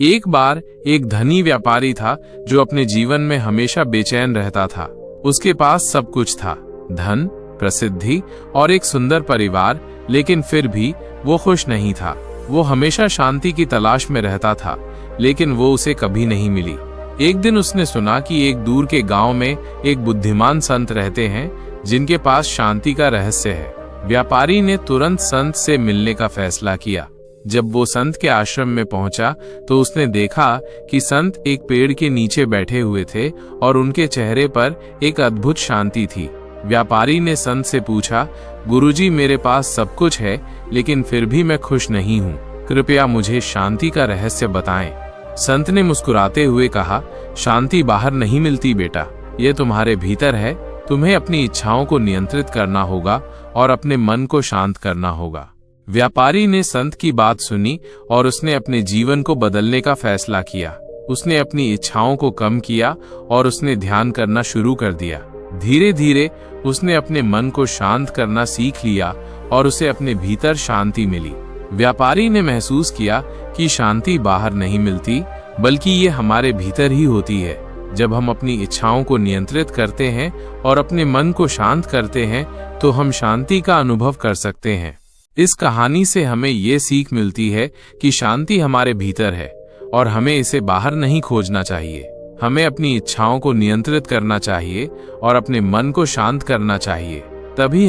एक बार एक धनी व्यापारी था जो अपने जीवन में हमेशा बेचैन रहता था। उसके पास सब कुछ था, धन, प्रसिद्धि और एक सुंदर परिवार, लेकिन फिर भी वो खुश नहीं था। वो हमेशा शांति की तलाश में रहता था, लेकिन वो उसे कभी नहीं मिली। एक दिन उसने सुना कि एक दूर के गांव में एक बुद्धिमान संत रहते हैं जिनके पास शांति का रहस्य है। व्यापारी ने तुरंत संत से मिलने का फैसला किया। जब वो संत के आश्रम में पहुंचा तो उसने देखा कि संत एक पेड़ के नीचे बैठे हुए थे और उनके चेहरे पर एक अद्भुत शांति थी। व्यापारी ने संत से पूछा, गुरुजी, मेरे पास सब कुछ है, लेकिन फिर भी मैं खुश नहीं हूँ। कृपया मुझे शांति का रहस्य बताएं। संत ने मुस्कुराते हुए कहा, शांति बाहर नहीं मिलती बेटा, ये तुम्हारे भीतर है। तुम्हें अपनी इच्छाओं को नियंत्रित करना होगा और अपने मन को शांत करना होगा। व्यापारी ने संत की बात सुनी और उसने अपने जीवन को बदलने का फैसला किया। उसने अपनी इच्छाओं को कम किया और उसने ध्यान करना शुरू कर दिया। धीरे धीरे उसने अपने मन को शांत करना सीख लिया और उसे अपने भीतर शांति मिली। व्यापारी ने महसूस किया कि शांति बाहर नहीं मिलती, बल्कि ये हमारे भीतर ही होती है। जब हम अपनी इच्छाओं को नियंत्रित करते हैं और अपने मन को शांत करते हैं तो हम शांति का अनुभव कर सकते हैं। इस कहानी से हमें ये सीख मिलती है कि शांति हमारे भीतर है और हमें इसे बाहर नहीं खोजना चाहिए। हमें अपनी इच्छाओं को नियंत्रित करना चाहिए और अपने मन को शांत करना चाहिए। तभी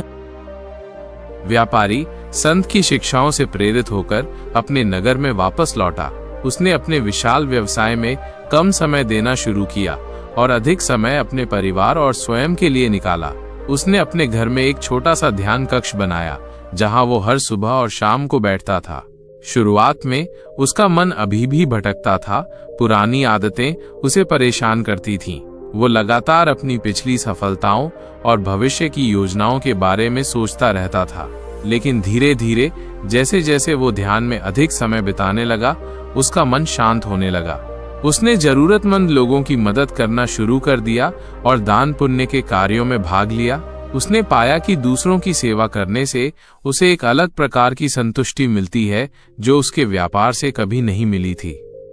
व्यापारी संत की शिक्षाओं से प्रेरित होकर अपने नगर में वापस लौटा। उसने अपने विशाल व्यवसाय में कम समय देना शुरू किया और अधिक समय अपने परिवार और स्वयं के लिए निकाला। उसने अपने घर में एक छोटा सा ध्यान कक्ष बनाया, जहां वो हर सुबह और शाम को बैठता था। शुरुआत में उसका मन अभी भी भटकता था, पुरानी आदतें उसे परेशान करती थीं। वो लगातार अपनी पिछली सफलताओं और भविष्य की योजनाओं के बारे में सोचता रहता था। लेकिन धीरे धीरे जैसे जैसे वो ध्यान में अधिक समय बिताने लगा, उसका मन शांत होने लगा। उसने जरूरतमंद लोगों की मदद करना शुरू कर दिया और दान पुण्य के कार्यों में भाग लिया। उसने पाया कि दूसरों की सेवा करने से उसे एक अलग प्रकार की संतुष्टि मिलती है, जो उसके व्यापार से कभी नहीं मिली थी।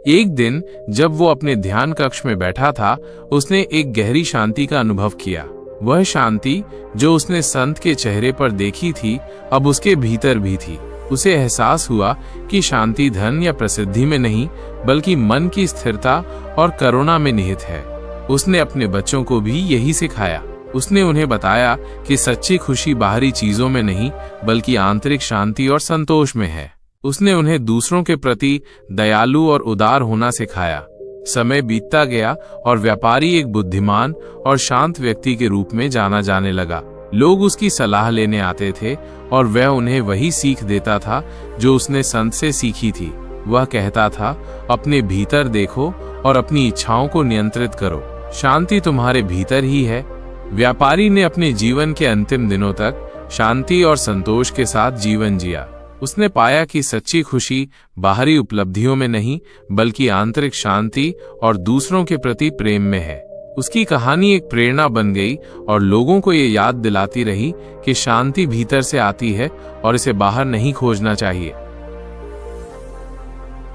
एक दिन जब वो अपने ध्यान कक्ष में बैठा था, उसने एक गहरी शांति का अनुभव किया। वह शांति जो उसने संत के चेहरे पर देखी थी, अब उसके भीतर भी थी। उसे एहसास हुआ कि शांति धन या प्रसिद्धि में नहीं, बल्कि मन की स्थिरता और करुणा में निहित है। उसने अपने बच्चों को भी यही सिखाया। उसने उन्हें बताया कि सच्ची खुशी बाहरी चीजों में नहीं, बल्कि आंतरिक शांति और संतोष में है। उसने उन्हें दूसरों के प्रति दयालु और उदार होना सिखाया। समय बीतता गया और व्यापारी एक बुद्धिमान और शांत व्यक्ति के रूप में जाना जाने लगा। लोग उसकी सलाह लेने आते थे और वह उन्हें वही सीख देता था जो उसने संत से सीखी थी। वह कहता था, अपने भीतर देखो और अपनी इच्छाओं को नियंत्रित करो। शांति तुम्हारे भीतर ही है। व्यापारी ने अपने जीवन के अंतिम दिनों तक शांति और संतोष के साथ जीवन जिया। उसने पाया कि सच्ची खुशी बाहरी उपलब्धियों में नहीं, बल्कि आंतरिक शांति और दूसरों के प्रति प्रेम में है। उसकी कहानी एक प्रेरणा बन गई और लोगों को ये याद दिलाती रही कि शांति भीतर से आती है और इसे बाहर नहीं खोजना चाहिए।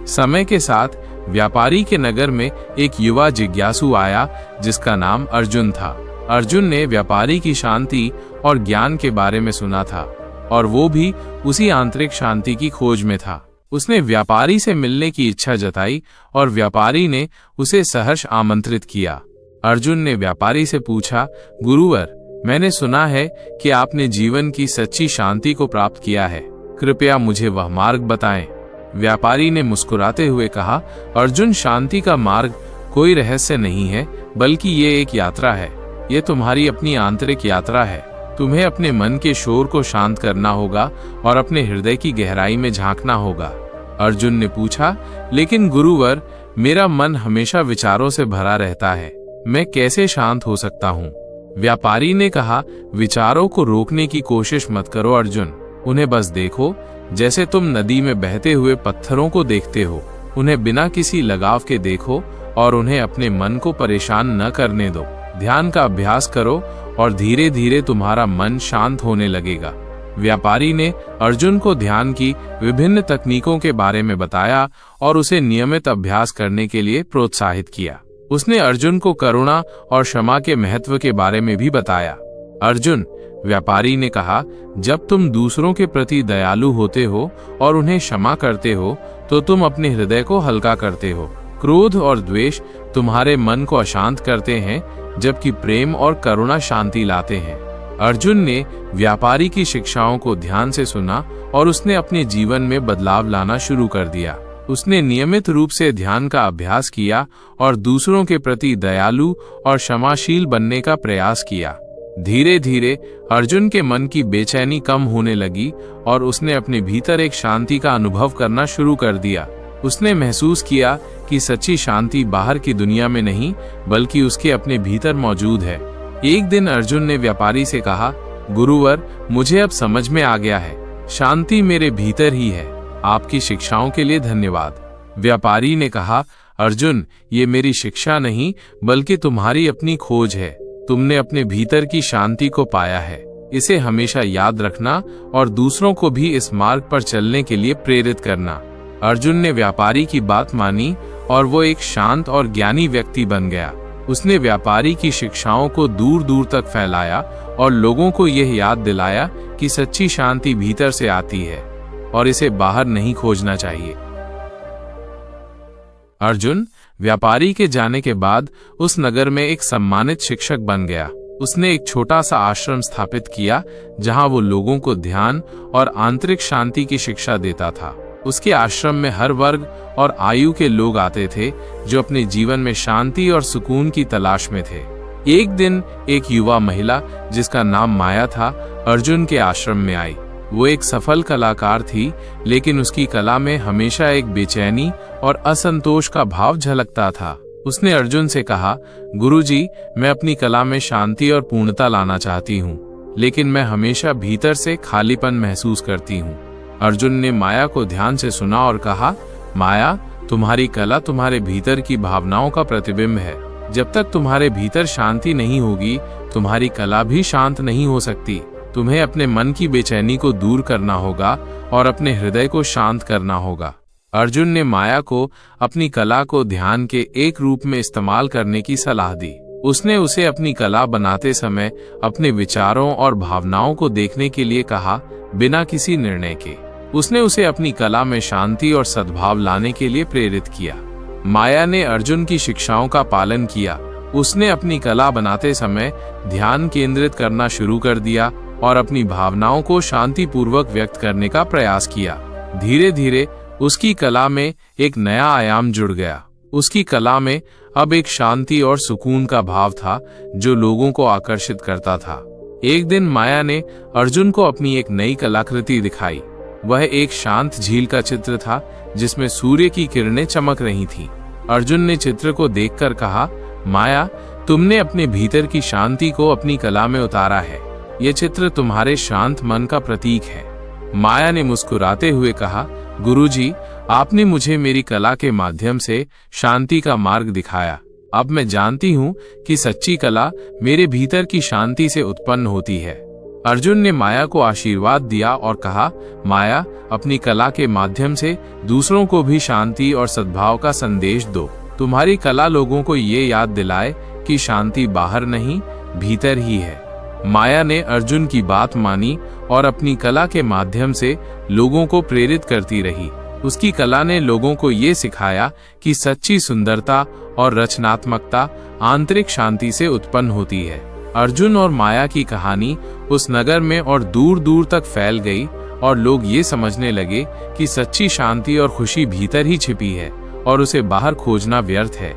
समय के साथ व्यापारी के नगर में एक युवा जिज्ञासु आया जिसका नाम अर्जुन था। अर्जुन ने व्यापारी की शांति और ज्ञान के बारे में सुना था और वो भी उसी आंतरिक शांति की खोज में था। उसने व्यापारी से मिलने की इच्छा जताई और व्यापारी ने उसे सहर्ष आमंत्रित किया। अर्जुन ने व्यापारी से पूछा, गुरुवर, मैंने सुना है कि आपने जीवन की सच्ची शांति को प्राप्त किया है। कृपया मुझे वह मार्ग बताएं। व्यापारी ने मुस्कुराते हुए कहा, अर्जुन, शांति का मार्ग कोई रहस्य नहीं है, बल्कि ये एक यात्रा है। ये तुम्हारी अपनी आंतरिक यात्रा है। तुम्हें अपने मन के शोर को शांत करना होगा और अपने हृदय की गहराई में झांकना होगा। अर्जुन ने पूछा, लेकिन गुरुवर, मेरा मन हमेशा विचारों से भरा रहता है, मैं कैसे शांत हो सकता हूँ? व्यापारी ने कहा, विचारों को रोकने की कोशिश मत करो अर्जुन, उन्हें बस देखो जैसे तुम नदी में बहते हुए पत्थरों को देखते हो। उन्हें बिना किसी लगाव के देखो और उन्हें अपने मन को परेशान न करने दो। ध्यान का अभ्यास करो और धीरे धीरे तुम्हारा मन शांत होने लगेगा। व्यापारी ने अर्जुन को ध्यान की विभिन्न तकनीकों के बारे में बताया और उसे नियमित अभ्यास करने के लिए प्रोत्साहित किया। उसने अर्जुन को करुणा और क्षमा के महत्व के बारे में भी बताया। अर्जुन, व्यापारी ने कहा, जब तुम दूसरों के प्रति दयालु होते हो और उन्हें क्षमा करते हो तो तुम अपने हृदय को हल्का करते हो। क्रोध और द्वेष तुम्हारे मन को अशांत करते हैं, जबकि प्रेम और करुणा शांति लाते हैं। अर्जुन ने व्यापारी की शिक्षाओं को ध्यान से सुना और उसने अपने जीवन में बदलाव लाना शुरू कर दिया। उसने नियमित रूप से ध्यान का अभ्यास किया और दूसरों के प्रति दयालु और क्षमाशील बनने का प्रयास किया। धीरे धीरे अर्जुन के मन की बेचैनी कम होने लगी और उसने अपने भीतर एक शांति का अनुभव करना शुरू कर दिया। उसने महसूस किया कि सच्ची शांति बाहर की दुनिया में नहीं बल्कि उसके अपने भीतर मौजूद है। एक दिन अर्जुन ने व्यापारी से कहा, गुरुवर, मुझे अब समझ में आ गया है, शांति मेरे भीतर ही है। आपकी शिक्षाओं के लिए धन्यवाद। व्यापारी ने कहा, अर्जुन, ये मेरी शिक्षा नहीं बल्कि तुम्हारी अपनी खोज है। तुमने अपने भीतर की शांति को पाया है। इसे हमेशा याद रखना और दूसरों को भी इस मार्ग पर चलने के लिए प्रेरित करना। अर्जुन ने व्यापारी की बात मानी और वो एक शांत और ज्ञानी व्यक्ति बन गया। उसने व्यापारी की शिक्षाओं को दूर दूर तक फैलाया और लोगों को यह याद दिलाया कि सच्ची शांति भीतर से आती है और इसे बाहर नहीं खोजना चाहिए। अर्जुन व्यापारी के जाने के बाद उस नगर में एक सम्मानित शिक्षक बन गया। उसने एक छोटा सा आश्रम स्थापित किया जहां वो लोगों को ध्यान और आंतरिक शांति की शिक्षा देता था। उसके आश्रम में हर वर्ग और आयु के लोग आते थे जो अपने जीवन में शांति और सुकून की तलाश में थे। एक दिन एक युवा महिला जिसका नाम माया था अर्जुन के आश्रम में आई। वो एक सफल कलाकार थी, लेकिन उसकी कला में हमेशा एक बेचैनी और असंतोष का भाव झलकता था। उसने अर्जुन से कहा, गुरुजी, मैं अपनी कला में शांति और पूर्णता लाना चाहती हूँ, लेकिन मैं हमेशा भीतर से खालीपन महसूस करती हूँ। अर्जुन ने माया को ध्यान से सुना और कहा, माया, तुम्हारी कला तुम्हारे भीतर की भावनाओं का प्रतिबिंब है। जब तक तुम्हारे भीतर शांति नहीं होगी, तुम्हारी कला भी शांत नहीं हो सकती। तुम्हें अपने मन की बेचैनी को दूर करना होगा और अपने हृदय को शांत करना होगा। अर्जुन ने माया को अपनी कला को ध्यान के एक रूप में इस्तेमाल करने की सलाह दी। उसने उसे अपनी कला बनाते समय अपने विचारों और भावनाओं को देखने के लिए कहा, बिना किसी निर्णय के। उसने उसे अपनी कला में शांति और सद्भाव लाने के लिए प्रेरित किया। माया ने अर्जुन की शिक्षाओं का पालन किया। उसने अपनी कला बनाते समय ध्यान केंद्रित करना शुरू कर दिया और अपनी भावनाओं को शांतिपूर्वक व्यक्त करने का प्रयास किया। धीरे धीरे उसकी कला में एक नया आयाम जुड़ गया। उसकी कला में अब एक शांति और सुकून का भाव था जो लोगों को आकर्षित करता था। एक दिन माया ने अर्जुन को अपनी एक नई कलाकृति दिखाई। वह एक शांत झील का चित्र था जिसमें सूर्य की किरणें चमक रही थीं। अर्जुन ने चित्र को देखकर कहा, माया, तुमने अपने भीतर की शांति को अपनी कला में उतारा है। यह चित्र तुम्हारे शांत मन का प्रतीक है। माया ने मुस्कुराते हुए कहा, गुरुजी, आपने मुझे मेरी कला के माध्यम से शांति का मार्ग दिखाया। अब मैं जानती हूँ कि सच्ची कला मेरे भीतर की शांति से उत्पन्न होती है। अर्जुन ने माया को आशीर्वाद दिया और कहा, माया, अपनी कला के माध्यम से दूसरों को भी शांति और सद्भाव का संदेश दो। तुम्हारी कला लोगों को ये याद दिलाए कि शांति बाहर नहीं, भीतर ही है। माया ने अर्जुन की बात मानी और अपनी कला के माध्यम से लोगों को प्रेरित करती रही। उसकी कला ने लोगों को ये सिखाया कि सच्ची सुंदरता और रचनात्मकता आंतरिक शांति से उत्पन्न होती है। अर्जुन और माया की कहानी उस नगर में और दूर दूर तक फैल गई और लोग ये समझने लगे कि सच्ची शांति और खुशी भीतर ही छिपी है और उसे बाहर खोजना व्यर्थ है।